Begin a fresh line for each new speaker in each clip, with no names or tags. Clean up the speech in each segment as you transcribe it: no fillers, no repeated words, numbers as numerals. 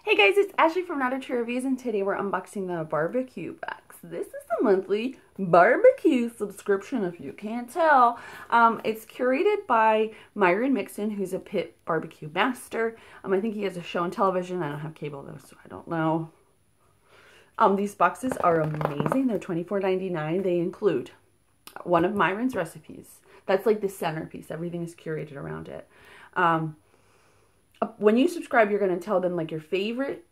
Hey guys, it's Ashley from Not a True Reviews, and today we're unboxing the barbecue box. This is the monthly barbecue subscription, if you can't tell. It's curated by Myron Mixon, who's a pit barbecue master. I think he has a show on television. I don't have cable though, so I don't know. These boxes are amazing. They're $24.99. They include one of Myron's recipes. That's like the centerpiece. Everything is curated around it. When you subscribe, you're going to tell them like your favorite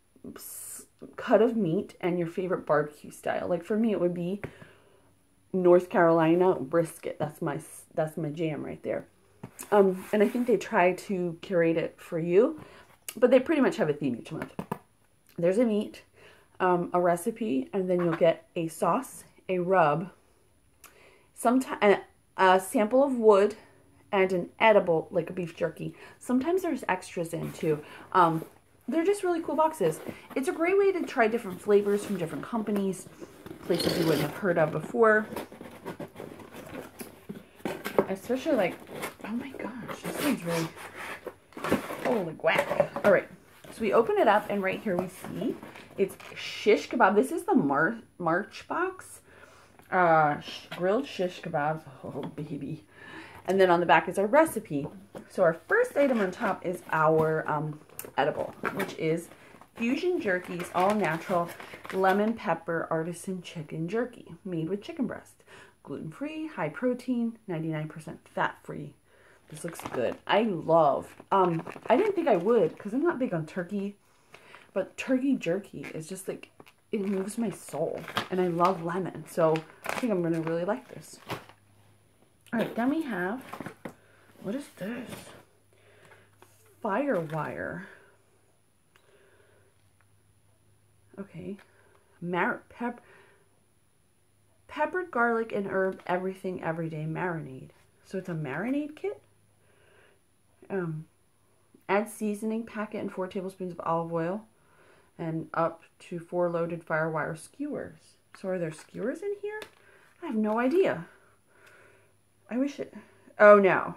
cut of meat and your favorite barbecue style. Like for me, it would be North Carolina brisket. That's my jam right there. And I think they try to curate it for you, but they pretty much have a theme each month. There's a meat, a recipe, and then you'll get a sauce, a rub, sometimes a sample of wood, and an edible, like a beef jerky. Sometimes there's extras in too. They're just really cool boxes. It's a great way to try different flavors from different companies, places you wouldn't have heard of before. Especially like, oh my gosh, this one's really, holy whack. All right, so we open it up and right here we see it's shish kebab. This is the March box. Grilled shish kebabs, oh baby. And then on the back is our recipe. So our first item on top is our edible, which is Fusion Jerky's all natural lemon pepper artisan chicken jerky made with chicken breast. Gluten-free, high protein, 99% fat-free. This looks good. I love, I didn't think I would because I'm not big on turkey, but turkey jerky is just like, it moves my soul. And I love lemon, so I think I'm going to really like this. Alright, then we have, what is this? Firewire. Okay. Peppered garlic and herb, everything, everyday marinade. So it's a marinade kit. Add seasoning packet and 4 tablespoons of olive oil and up to 4 loaded firewire skewers. So are there skewers in here? I have no idea. I wish it, oh no,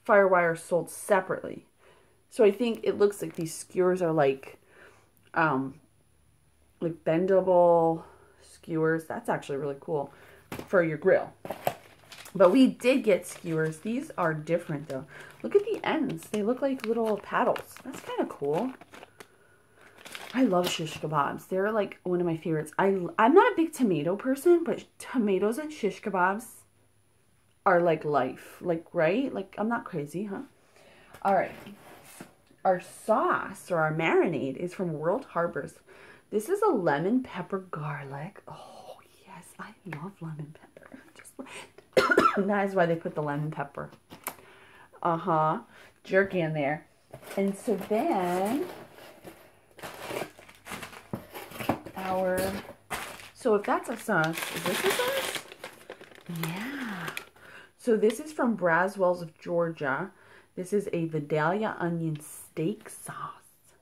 firewire sold separately. So I think it looks like these skewers are like bendable skewers. That's actually really cool for your grill. But we did get skewers. These are different though. Look at the ends. They look like little paddles. That's kind of cool. I love shish kebabs. They're like one of my favorites. I'm not a big tomato person, but tomatoes and shish kebabs are like life, like, right? Like, I'm not crazy, huh? All right. Our sauce or our marinade is from World Harbors. This is a lemon pepper garlic. Oh, yes. I love lemon pepper. That is why they put the lemon pepper. Jerky in there. And so then so if that's a sauce, is this a sauce? Yeah. So this is from Braswell's of Georgia. This is a Vidalia onion steak sauce.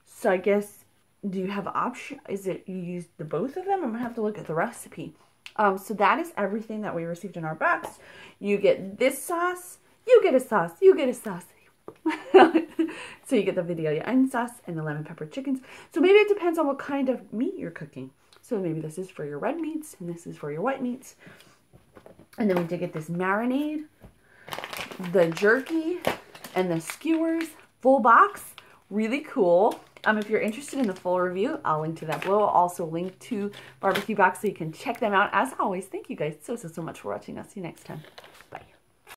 So I guess, do you have option? Is it you use the both of them? I'm gonna have to look at the recipe. So that is everything that we received in our box. You get this sauce. You get a sauce. You get a sauce. So you get the Vidalia onion sauce and the lemon pepper chickens. So maybe it depends on what kind of meat you're cooking. So maybe this is for your red meats and this is for your white meats. And then we did get this marinade, the jerky, and the skewers. Full box. Really cool. If you're interested in the full review, I'll link to that below. I'll also link to Barbecue Box so you can check them out. As always, thank you guys so much for watching. I'll see you next time. Bye.